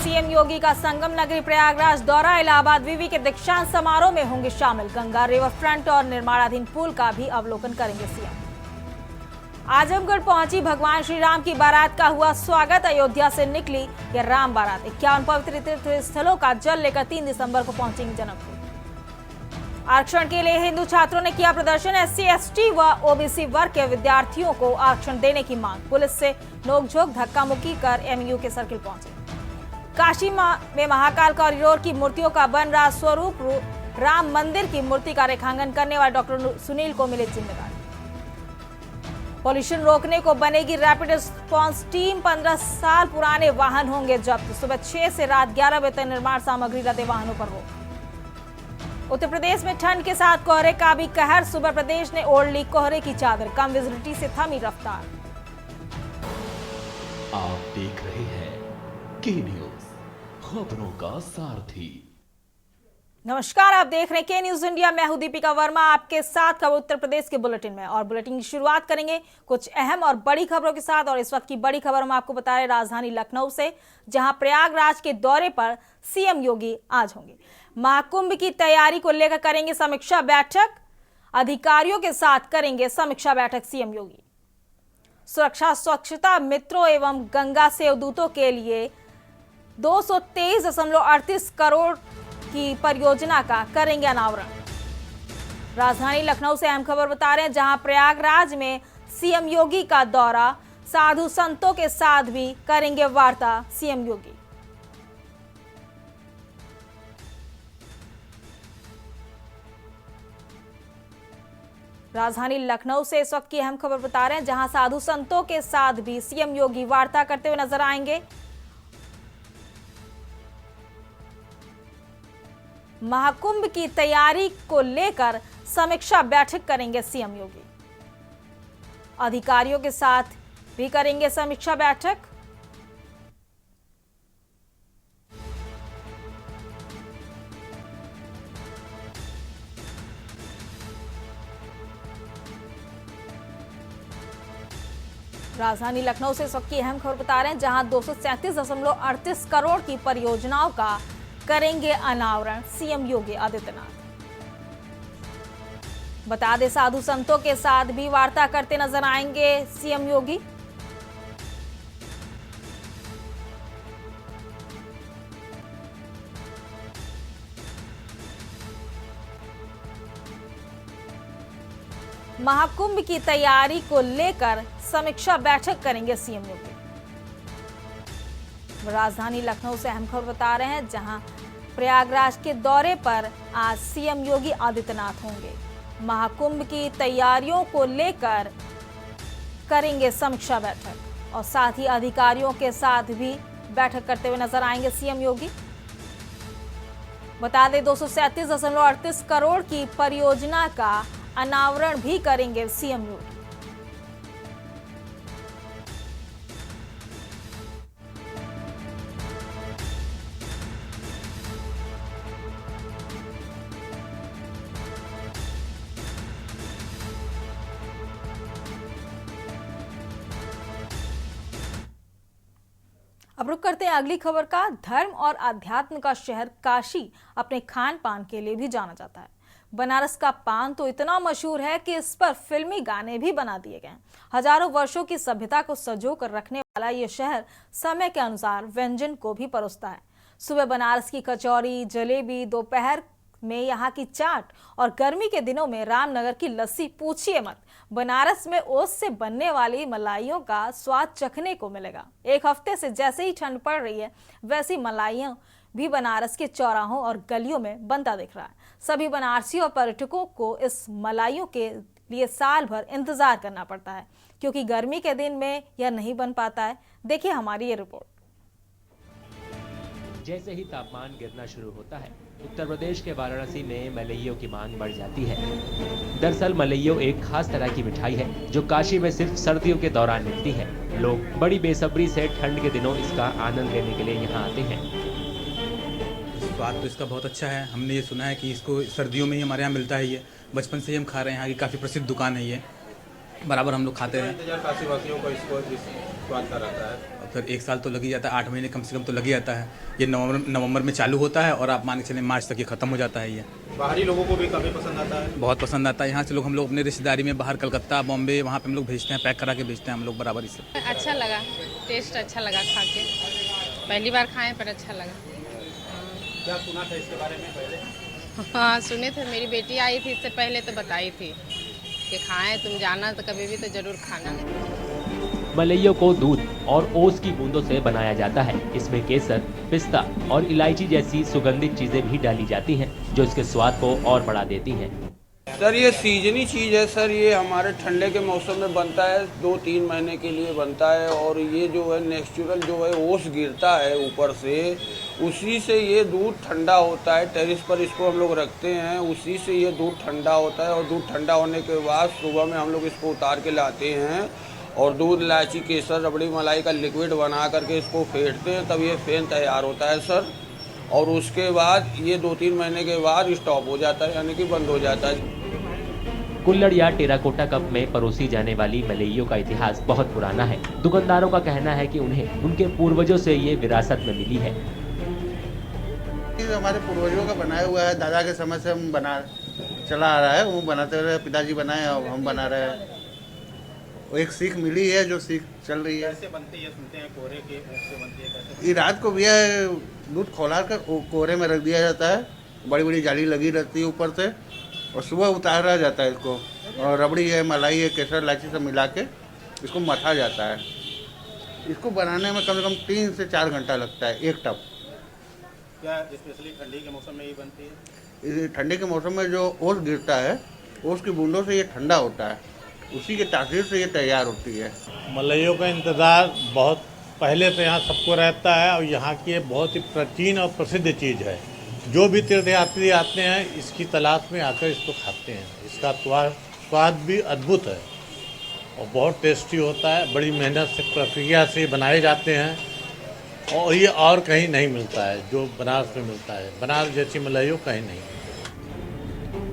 CM योगी का संगम नगरी प्रयागराज दौरा, इलाहाबाद विवि के दीक्षांत समारोह में होंगे शामिल। गंगा रिवर फ्रंट और निर्माणाधीन पुल का भी अवलोकन करेंगे सीएम। आजमगढ़ पहुंची भगवान श्री राम की बारात का हुआ स्वागत। अयोध्या से निकली यह राम बारात 51 पवित्र तीर्थ स्थलों का जल लेकर 3 दिसंबर को पहुंचेंगे जनकपुर। आरक्षण के लिए हिंदू छात्रों ने किया प्रदर्शन। एससी, एसटी व ओबीसी वर्ग के विद्यार्थियों को आरक्षण देने की मांग। पुलिस से नोकझोंक, धक्का मुक्की कर एमयू के सर्किल पहुंचे। काशी में महाकाल कॉरिडोर की मूर्तियों का बन रहा स्वरूप, राम मंदिर की मूर्ति का रेखांकन करने वाले डॉक्टर सुनील को मिले जिम्मेदारी। पॉल्यूशन रोकने को बनेगी रैपिड रिस्पांस टीम। 15 साल पुराने वाहन होंगे जब्त। सुबह 6 से रात 11 बजे तक निर्माण सामग्री लदे वाहनों पर रोक। उत्तर प्रदेश में ठंड के साथ कोहरे का भी कहर। सुबह प्रदेश ने ओढ़ ली कोहरे की चादर। कम विजिबिलिटी से थमी रफ्तार। आप देख रहे हैं के न्यूज, खबरों का सारथी। नमस्कार, आप देख रहे हैं के न्यूज इंडिया। मैं हूं दीपिका वर्मा, आपके साथ खबर उत्तर प्रदेश के बुलेटिन में। और बुलेटिन की शुरुआत करेंगे कुछ अहम और बड़ी खबरों के साथ। और इस वक्त की बड़ी खबर हम आपको बता रहे राजधानी लखनऊ से, जहां प्रयागराज के दौरे पर सीएम योगी आज होंगे। महाकुंभ की तैयारी को लेकर करेंगे समीक्षा बैठक। अधिकारियों के साथ करेंगे समीक्षा बैठक सीएम योगी। सुरक्षा स्वच्छता मित्रों एवं गंगा सेवदूतों के लिए 223.38 करोड़ की परियोजना का करेंगे अनावरण। राजधानी लखनऊ से अहम खबर बता रहे हैं, जहां प्रयागराज में सीएम योगी का दौरा। साधु संतों के साथ भी करेंगे वार्ता सीएम योगी। राजधानी लखनऊ से इस वक्त की अहम खबर बता रहे हैं, जहां साधु संतों के साथ भी सीएम योगी वार्ता करते हुए नजर आएंगे। महाकुंभ की तैयारी को लेकर समीक्षा बैठक करेंगे सीएम योगी। अधिकारियों के साथ भी करेंगे समीक्षा बैठक। राजधानी लखनऊ से इस वक्त की अहम खबर बता रहे हैं, जहां 237.38 करोड़ की परियोजनाओं का करेंगे अनावरण सीएम योगी आदित्यनाथ। बता दें, साधु संतों के साथ भी वार्ता करते नजर आएंगे सीएम योगी। महाकुंभ की तैयारी को लेकर समीक्षा बैठक करेंगे सीएम योगी। राजधानी लखनऊ से अहम खबर बता रहे हैं, जहां प्रयागराज के दौरे पर आज सीएम योगी आदित्यनाथ होंगे। महाकुंभ की तैयारियों को लेकर करेंगे समीक्षा बैठक और साथ ही अधिकारियों के साथ भी बैठक करते हुए नजर आएंगे सीएम योगी। बता दें, 237.38 करोड़ की परियोजना का अनावरण भी करेंगे सीएम योगी। अब रुक करते हैं अगली खबर का। धर्म और अध्यात्म का शहर काशी अपने खान पान के लिए भी जाना जाता है। बनारस का पान तो इतना मशहूर है कि इस पर फिल्मी गाने भी बना दिए गए। हजारों वर्षों की सभ्यता को संजो कर रखने वाला ये शहर समय के अनुसार व्यंजन को भी परोसता है। सुबह बनारस की कचौरी, जलेबी, दोपहर में यहाँ की चाट और गर्मी के दिनों में रामनगर की लस्सी पूछिए मत। बनारस में ओस से बनने वाली मलाइयों का स्वाद चखने को मिलेगा। एक हफ्ते से जैसे ही ठंड पड़ रही है, वैसी मलाइयों भी बनारस के चौराहों और गलियों में बनता दिख रहा है। सभी बनारसी और पर्यटकों को इस मलाइयों के लिए साल भर इंतजार करना पड़ता है, क्योंकि गर्मी के दिन में यह नहीं बन पाता है। देखिए हमारी ये रिपोर्ट। जैसे ही तापमान गिरना शुरू होता है, उत्तर प्रदेश के वाराणसी में मलइयों की मांग बढ़ जाती है। दरअसल मलइयों एक खास तरह की मिठाई है जो काशी में सिर्फ सर्दियों के दौरान मिलती है। लोग बड़ी बेसब्री से ठंड के दिनों इसका आनंद लेने के लिए यहाँ आते हैं। स्वाद तो इसका बहुत अच्छा है। हमने ये सुना है कि इसको सर्दियों में ही हमारे यहाँ मिलता है। ये बचपन से ही हम खा रहे हैं। यहाँ की काफ़ी प्रसिद्ध दुकान है, ये बराबर हम लोग खाते हैं। काशी वासियों को इसको इस स्वाद का रहता है। सर 1 साल तो लग ही जाता है, 8 महीने कम से कम तो लग ही जाता है। ये नवंबर में चालू होता है और आप मान के चलें मार्च तक ये ख़त्म हो जाता है। ये बाहरी लोगों को भी काफ़ी पसंद आता है। बहुत पसंद आता है। यहाँ से लोग हम लोग अपने रिश्तेदारी में बाहर कलकत्ता, बॉम्बे, वहाँ पे हम लोग भेजते हैं, पैक करा के भेजते हैं हम लोग बराबर से। अच्छा लगा, टेस्ट अच्छा लगा खा के। पहली बार खाएं पर अच्छा लगा। क्या सुना था इसके बारे में पहले? हाँ सुने थे, मेरी बेटी आई थी इससे पहले तो बताई थी कि खाएं, तुम जाना तो कभी भी तो जरूर खाना। मलइयों को दूध और ओस की बूंदों से बनाया जाता है। इसमें केसर, पिस्ता और इलायची जैसी सुगंधित चीजें भी डाली जाती हैं, जो इसके स्वाद को और बढ़ा देती हैं। सर ये सीजनी चीज़ है सर, ये हमारे ठंडे के मौसम में बनता है, 2-3 महीने के लिए बनता है। और ये जो है नेचुरल जो है ओस गिरता है ऊपर से, उसी से ये दूध ठंडा होता है। टेरिस पर इसको हम लोग रखते हैं, उसी से ये दूध ठंडा होता है। और दूध ठंडा होने के बाद सुबह में हम लोग इसको उतार के लाते हैं और दूध, इलायची, केसर, रबड़ी मलाई का लिक्विड बना करके इसको फेंटते हैं, तब ये फेन तैयार होता है सर। और उसके बाद ये 2-3 महीने के बाद स्टॉप हो जाता है, यानी कि बंद हो जाता है। कुल्हड़ या टेराकोटा कप में परोसी जाने वाली मलइयों का इतिहास बहुत पुराना है। दुकानदारों का कहना है कि उन्हें उनके पूर्वजों से ये विरासत में मिली है। हमारे पूर्वजों का बनाया हुआ है, दादा के समय से हम बना चला आ रहा है, वो बनाते रहे, पिताजी बनाए और हम बना रहे हैं। वो एक सीख मिली है जो सीख चल रही है। कैसे बनती है? सुनते हैं कोहरे के से बनती है, कैसे? ये रात को भैया दूध खौला कर कोहरे में रख दिया जाता है, बड़ी बड़ी जाली लगी रहती है ऊपर से, और सुबह उतारा जाता है इसको। और रबड़ी है, मलाई है, केसर, इलायची सब मिला के इसको मथा जाता है। इसको बनाने में कम से कम 3 से 4 घंटा लगता है एक टप। क्या स्पेशली ठंडी के मौसम में ही बनती है? ठंडी के मौसम में जो ओस गिरता है, ओस की बूंदों से ये ठंडा होता है, उसी के तासीर से ये तैयार होती है। मलइयों का इंतज़ार बहुत पहले से यहाँ सबको रहता है और यहाँ की ये बहुत ही प्राचीन और प्रसिद्ध चीज़ है। जो भी तीर्थयात्री आते हैं इसकी तलाश में आकर इसको खाते हैं। इसका स्वाद भी अद्भुत है और बहुत टेस्टी होता है। बड़ी मेहनत से, प्रक्रिया से बनाए जाते हैं और ये और कहीं नहीं मिलता है जो बनारस में मिलता है। बनारस जैसी मलइयों कहीं नहीं।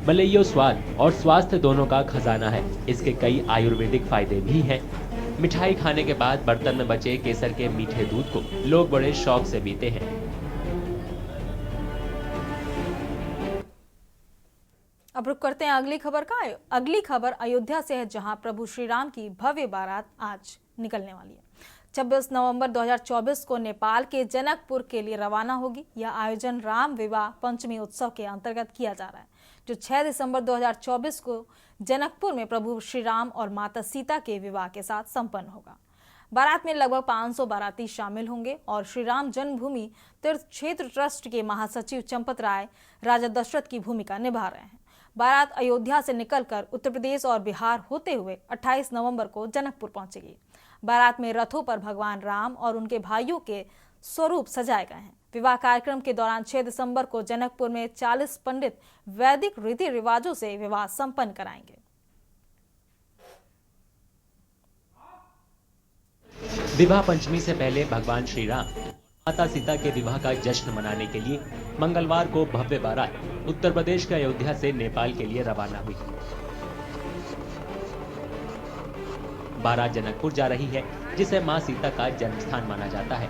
मलइयों स्वाद और स्वास्थ्य दोनों का खजाना है। इसके कई आयुर्वेदिक फायदे भी हैं। मिठाई खाने के बाद बर्तन में बचे केसर के मीठे दूध को लोग बड़े शौक से पीते हैं। अब रुक करते हैं अगली खबर का। अगली खबर अयोध्या से है, जहां प्रभु श्री राम की भव्य बारात आज निकलने वाली है। 26 नवंबर 2024 को नेपाल के जनकपुर के लिए रवाना होगी। यह आयोजन राम विवाह पंचमी उत्सव के अंतर्गत किया जा रहा है, जो 6 दिसंबर 2024 को जनकपुर में प्रभु श्री राम और माता सीता के विवाह के साथ संपन्न होगा। बारात में लगभग 500 बाराती शामिल होंगे और श्री राम जन्मभूमि तीर्थ क्षेत्र ट्रस्ट के महासचिव चंपत राय राजा दशरथ की भूमिका निभा रहे हैं। बारात अयोध्या से निकलकर उत्तर प्रदेश और बिहार होते हुए 28 नवंबर को जनकपुर पहुंचेगी। बारात में रथों पर भगवान राम और उनके भाइयों के स्वरूप सजाए गए हैं। विवाह कार्यक्रम के दौरान 6 दिसंबर को जनकपुर में 40 पंडित वैदिक रीति रिवाजों से विवाह संपन्न कराएंगे। विवाह पंचमी से पहले भगवान श्री राम माता सीता के विवाह का जश्न मनाने के लिए मंगलवार को भव्य बारात उत्तर प्रदेश के अयोध्या से नेपाल के लिए रवाना हुई। बारात जनकपुर जा रही है, जिसे मां सीता का जन्म स्थान माना जाता है।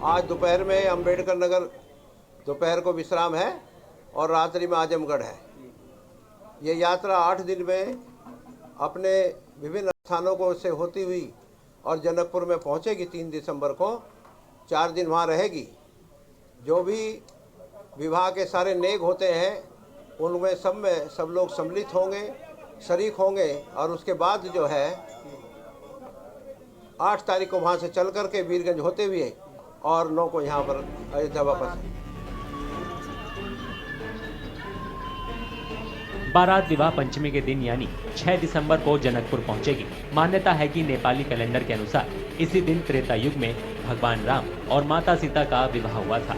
आज दोपहर में अंबेडकर नगर दोपहर को विश्राम है और रात्रि में आजमगढ़ है। ये यात्रा 8 दिन में अपने विभिन्न स्थानों को से होती हुई और जनकपुर में पहुंचेगी। 3 दिसंबर को 4 दिन वहाँ रहेगी। जो भी विवाह के सारे नेग होते हैं उनमें सब लोग सम्मिलित होंगे, शरीक होंगे और उसके बाद जो है 8 तारीख को वहाँ से चल कर के वीरगंज होते हुए और 9 को यहाँ पर अयोध्या वापस। बारात विवाह पंचमी के दिन यानी 6 दिसंबर को जनकपुर पहुंचेगी। मान्यता है कि नेपाली कैलेंडर के अनुसार इसी दिन त्रेता युग में भगवान राम और माता सीता का विवाह हुआ था।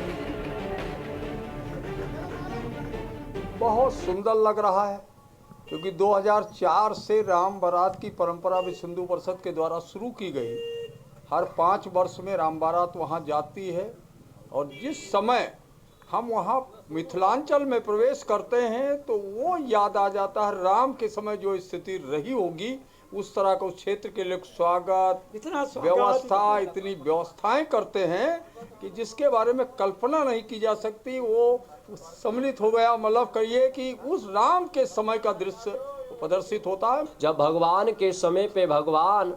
बहुत सुंदर लग रहा है क्योंकि 2004 से राम बारात की परंपरा विश्व हिंदू परिषद के द्वारा शुरू की गई। हर 5 वर्ष में राम बारात वहाँ जाती है और जिस समय हम वहाँ मिथिलांचल में प्रवेश करते हैं तो वो याद आ जाता है राम के समय जो स्थिति रही होगी उस तरह का उस क्षेत्र के लोग स्वागत, इतना व्यवस्था, इतनी व्यवस्थाएं करते हैं कि जिसके बारे में कल्पना नहीं की जा सकती। वो सम्मिलित हो गया, मतलब कहिए कि उस राम के समय का दृश्य प्रदर्शित होता है। जब भगवान के समय पे भगवान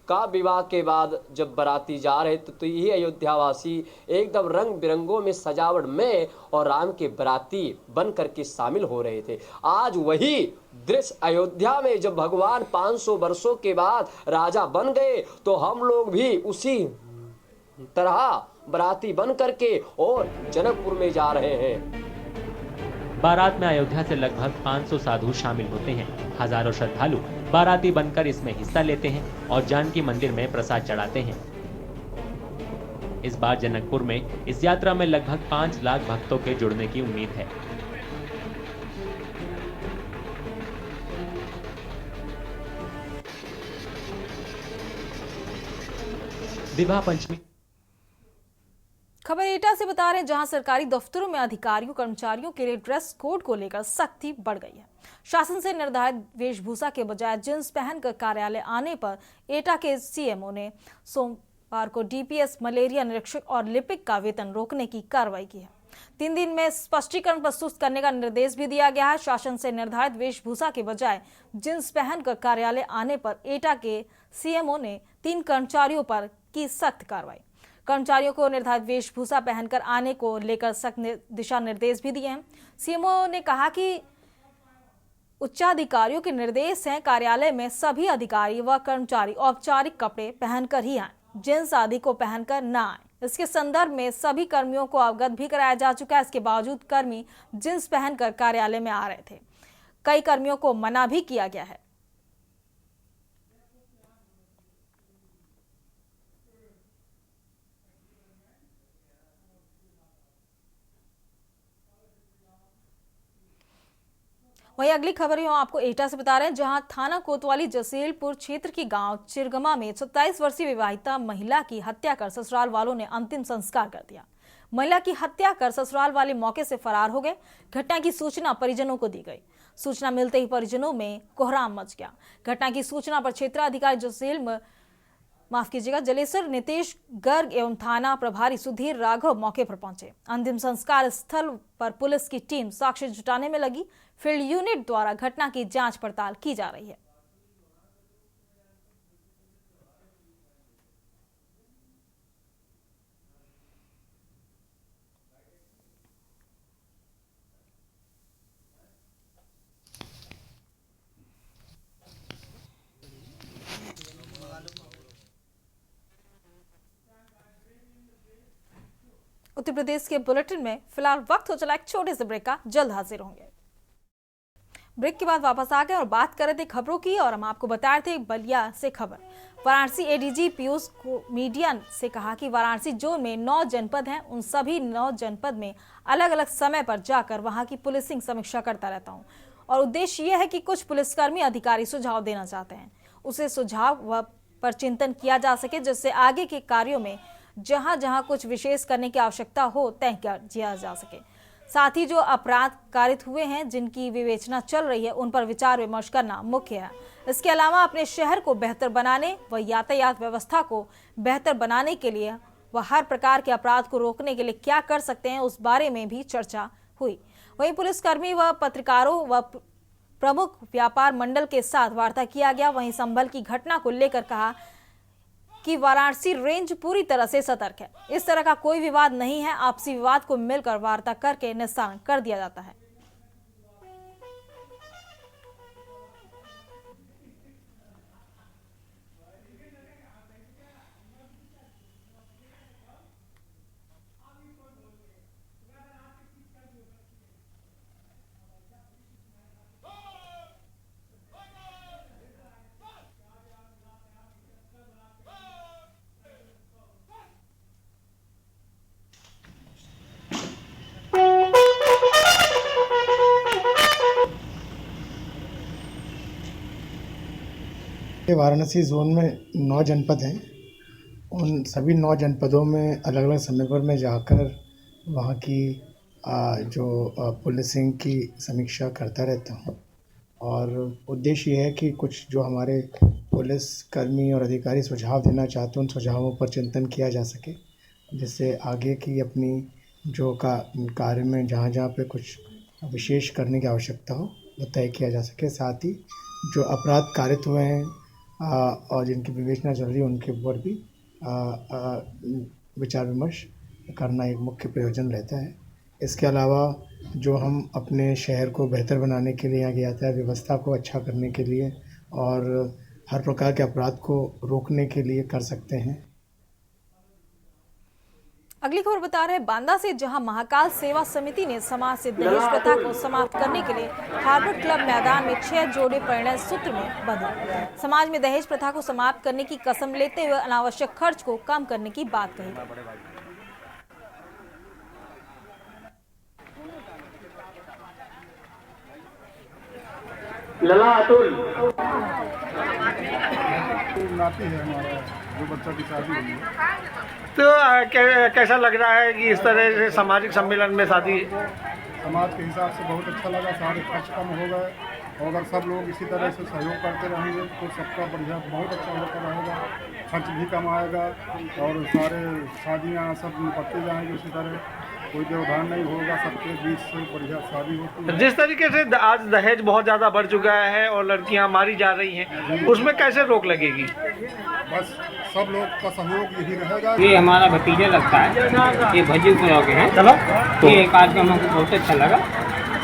का विवाह के बाद जब बाराती जा रहे थे तो यही अयोध्यावासी एकदम रंग बिरंगों में सजावट में और राम के बाराती बन करके शामिल हो रहे थे। आज वही दृश्य अयोध्या में जब भगवान 500 वर्षों के बाद राजा बन गए तो हम लोग भी उसी तरह बाराती बन करके और जनकपुर में जा रहे हैं। बारात में अयोध्या से लगभग 500 साधु शामिल होते हैं। हजारों श्रद्धालु बाराती बनकर इसमें हिस्सा लेते हैं और जानकी मंदिर में प्रसाद चढ़ाते हैं। इस बार जनकपुर में इस यात्रा में लगभग 5 लाख भक्तों के जुड़ने की उम्मीद है। विवाह पंचमी खबर एटा से बता रहे हैं, जहां सरकारी दफ्तरों में अधिकारियों कर्मचारियों के लिए ड्रेस कोड को लेकर सख्ती बढ़ गई है। शासन से निर्धारित वेशभूषा के बजाय जींस पहनकर कार्यालय आने पर एटा के सीएमओ ने सोमवार को डीपीएस, मलेरिया निरीक्षक और लिपिक का वेतन रोकने की कार्रवाई की है। 3 दिन में स्पष्टीकरण प्रस्तुत करने का निर्देश भी दिया गया है। शासन से निर्धारित वेशभूषा के बजाय जींस पहनकर कार्यालय आने पर एटा के सीएमओ ने 3 कर्मचारियों पर की सख्त कार्रवाई। कर्मचारियों को निर्धारित वेशभूषा पहनकर आने को लेकर सख्त दिशा निर्देश भी दिए हैं। सीएमओ ने कहा कि उच्चाधिकारियों के निर्देश हैं, कार्यालय में सभी अधिकारी व कर्मचारी औपचारिक कपड़े पहनकर ही आए, जींस आदि को पहनकर न आए। इसके संदर्भ में सभी कर्मियों को अवगत भी कराया जा चुका है। इसके बावजूद कर्मी जींस पहनकर कार्यालय में आ रहे थे। कई कर्मियों को मना भी किया गया है। वहीं अगली खबर हम आपको एटा से बता रहे हैं, जहां थाना कोतवाली जसेलपुर क्षेत्र की गांव चिरगमा में 27 वर्षीय विवाहिता महिला की हत्या कर ससुराल वालों ने अंतिम संस्कार कर दिया। महिला की हत्या कर ससुराल वाले मौके से फरार हो गए। घटना की सूचना परिजनों को दी गई। सूचना मिलते ही परिजनों में कोहराम मच गया। घटना की सूचना पर क्षेत्राधिकारी जलेसर नितेश गर्ग एवं थाना प्रभारी सुधीर राघव मौके पर पहुंचे। अंतिम संस्कार स्थल पर पुलिस की टीम साक्ष्य जुटाने में लगी। फील्ड यूनिट द्वारा घटना की जांच पड़ताल की जा रही है। उत्तर प्रदेश के बुलेटिन में फिलहाल वक्त हो चला एक छोटे से ब्रेक का। जल्द हाजिर होंगे। ब्रेक के बाद वापस आ गए और बात कर रहे थे खबरों की, और हम आपको बता रहे थे बलिया से खबर। वाराणसी एडीजी पीयूष को मीडिया से कहा कि वाराणसी जोन में 9 जनपद हैं। उन सभी 9 जनपद में अलग अलग समय पर जाकर वहां की पुलिसिंग समीक्षा करता रहता हूं, और उद्देश्य यह है कि कुछ पुलिसकर्मी अधिकारी सुझाव देना चाहते हैं, उसे सुझाव पर चिंतन किया जा सके, जिससे आगे के कार्यों में जहां जहां कुछ विशेष करने की आवश्यकता हो तय किया जा सके। साथ ही जो अपराध कारित हुए हैं, जिनकी विवेचना चल रही है, उन पर विचार विमर्श करना मुख्य है। इसके अलावा अपने शहर को बेहतर बनाने व यातायात व्यवस्था को बेहतर बनाने के लिए व हर प्रकार के अपराध को रोकने के लिए क्या कर सकते हैं, उस बारे में भी चर्चा हुई। वहीं पुलिसकर्मी व पत्रकारों व प्रमुख व्यापार मंडल के साथ वार्ता किया गया। वहीं संभल की घटना को लेकर कहा कि वाराणसी रेंज पूरी तरह से सतर्क है। इस तरह का कोई विवाद नहीं है। आपसी विवाद को मिलकर वार्ता करके निस्तारण कर दिया जाता है। वाराणसी जोन में 9 जनपद हैं। उन सभी 9 जनपदों में अलग अलग समय पर मैं जाकर वहाँ की जो पुलिसिंग की समीक्षा करता रहता हूँ। और उद्देश्य ये है कि कुछ जो हमारे पुलिस कर्मी और अधिकारी सुझाव देना चाहते हैं उन सुझावों पर चिंतन किया जा सके, जिससे आगे की अपनी जो कार्य में जहाँ जहाँ पे कुछ विशेष करने की आवश्यकता हो वो तय किया जा सके। साथ ही जो अपराध कारित हुए हैं और जिनकी विवेचना चल रही है उनके ऊपर भी विचार विमर्श करना एक मुख्य प्रयोजन रहता है। इसके अलावा जो हम अपने शहर को बेहतर बनाने के लिए, यहाँ की यातायात व्यवस्था को अच्छा करने के लिए और हर प्रकार के अपराध को रोकने के लिए कर सकते हैं। अगली खबर बता रहे हैं बांदा से, जहां महाकाल सेवा समिति ने समाज से दहेज प्रथा को समाप्त करने के लिए हार्बर क्लब मैदान में 6 जोड़े परिणय सूत्र में बंधे। समाज में दहेज प्रथा को समाप्त करने की कसम लेते हुए अनावश्यक खर्च को कम करने की बात कही। लला अतुल जो बच्चा की शादी हुई है, तो कैसा लग रहा है कि इस तरह से सामाजिक सम्मेलन में शादी? समाज के हिसाब से बहुत अच्छा लगा। सारे खर्च कम हो गए और अगर सब लोग इसी तरह से सहयोग करते रहेंगे तो सबका बढ़िया बहुत अच्छा होता रहेगा, खर्च भी कम आएगा और सारे शादियाँ सब निपटती जाएंगी उसी तरह, कोई व्यवधान नहीं होगा, सबके बीच से बढ़िया शादी होती है। जिस तरीके से आज दहेज बहुत ज़्यादा बढ़ चुका है और लड़कियां मारी जा रही हैं, उसमें कैसे रोक लगेगी? बस सब लोग का सहयोग यही रहेगा। ये हमारा भतीजा लगता है, ये भजीपुरा के हैं। चलो तो ये कार्यक्रम हमको बहुत अच्छा लगा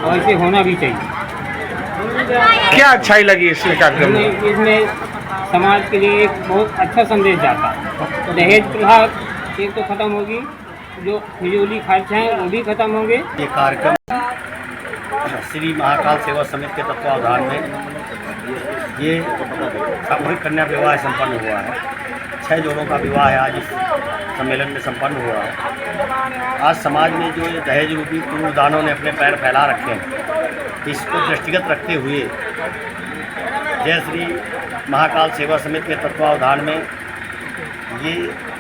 और इसे होना भी चाहिए। क्या अच्छाई लगी इस कार्यक्रम में? इसमें समाज के लिए एक बहुत अच्छा संदेश जाता है। दहेज प्रथा एक तो खत्म होगी, जो फिजूली खर्च हैं वो भी खत्म होंगे। ये कार्यक्रम श्री महाकाल सेवा समिति के तत्वावधान में ये सामूहिक कन्या विवाह संपन्न हुआ है। 6 जोड़ों का विवाह आज इस सम्मेलन में संपन्न हुआ है। आज समाज में जो ये दहेज रूपी कूड़दानों ने अपने पैर फैला रखे हैं, इसको दृष्टिगत रखते हुए जय श्री महाकाल सेवा समिति के तत्वावधान में ये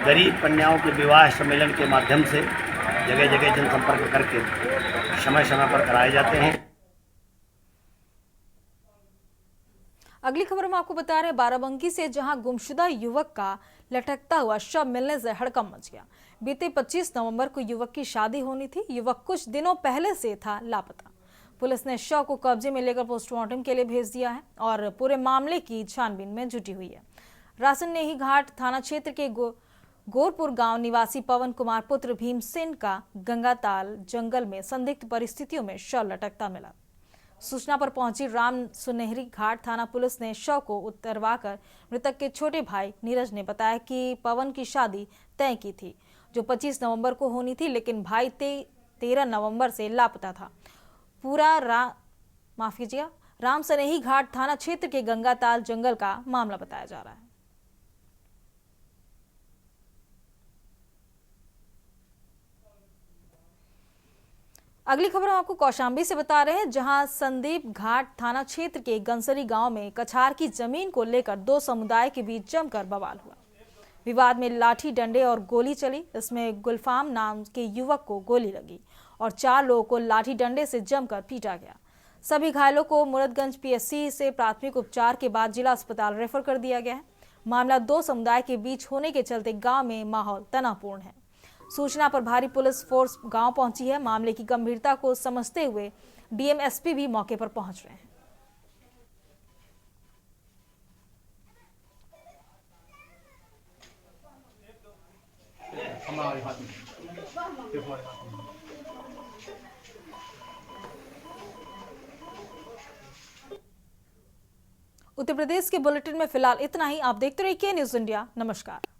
गरीब कन्याओं के विवाह सम्मेलन के माध्यम से जगह जगह जनसंपर्क करके समय समय पर कराए जाते हैं। अगली खबर हम आपको बता रहे हैं बाराबंकी से, जहां गुमशुदा युवक का लटकता हुआ शव मिलने से हड़कंप मच गया। बीते 25 नवंबर को युवक की शादी होनी थी। युवक कुछ दिनों पहले से था लापता। पुलिस ने शव को कब्जे में लेकर पोस्टमार्टम के लिए भेज दिया है और पूरे मामले की छानबीन में जुटी हुई है। रासननेही घाट थाना क्षेत्र के गोरपुर गांव निवासी पवन कुमार पुत्र भीमसेन का गंगाताल जंगल में संदिग्ध परिस्थितियों में शव लटकता मिला। सूचना पर पहुंची राम सुनहरी घाट थाना पुलिस ने शव को उतरवाकर मृतक के छोटे भाई नीरज ने बताया कि पवन की शादी तय की थी जो 25 नवंबर को होनी थी, लेकिन भाई 13 नवंबर से लापता था। पूरा राम सुनहरी घाट थाना क्षेत्र के गंगाताल जंगल का मामला बताया जा रहा है। अगली खबर हम आपको कौशाम्बी से बता रहे हैं, जहां संदीप घाट थाना क्षेत्र के गंसरी गांव में कछार की जमीन को लेकर 2 समुदाय के बीच जमकर बवाल हुआ। विवाद में लाठी डंडे और गोली चली। इसमें गुलफाम नाम के युवक को गोली लगी और 4 लोगों को लाठी डंडे से जमकर पीटा गया। सभी घायलों को मुरादगंज पीएचसी से प्राथमिक उपचार के बाद जिला अस्पताल रेफर कर दिया गया है। मामला 2 समुदाय के बीच होने के चलते गाँव में माहौल तनावपूर्ण है। सूचना पर भारी पुलिस फोर्स गांव पहुंची है। मामले की गंभीरता को समझते हुए डीएमएसपी भी मौके पर पहुंच रहे हैं। उत्तर प्रदेश के बुलेटिन में फिलहाल इतना ही। आप देखते रहिए न्यूज़ इंडिया। नमस्कार।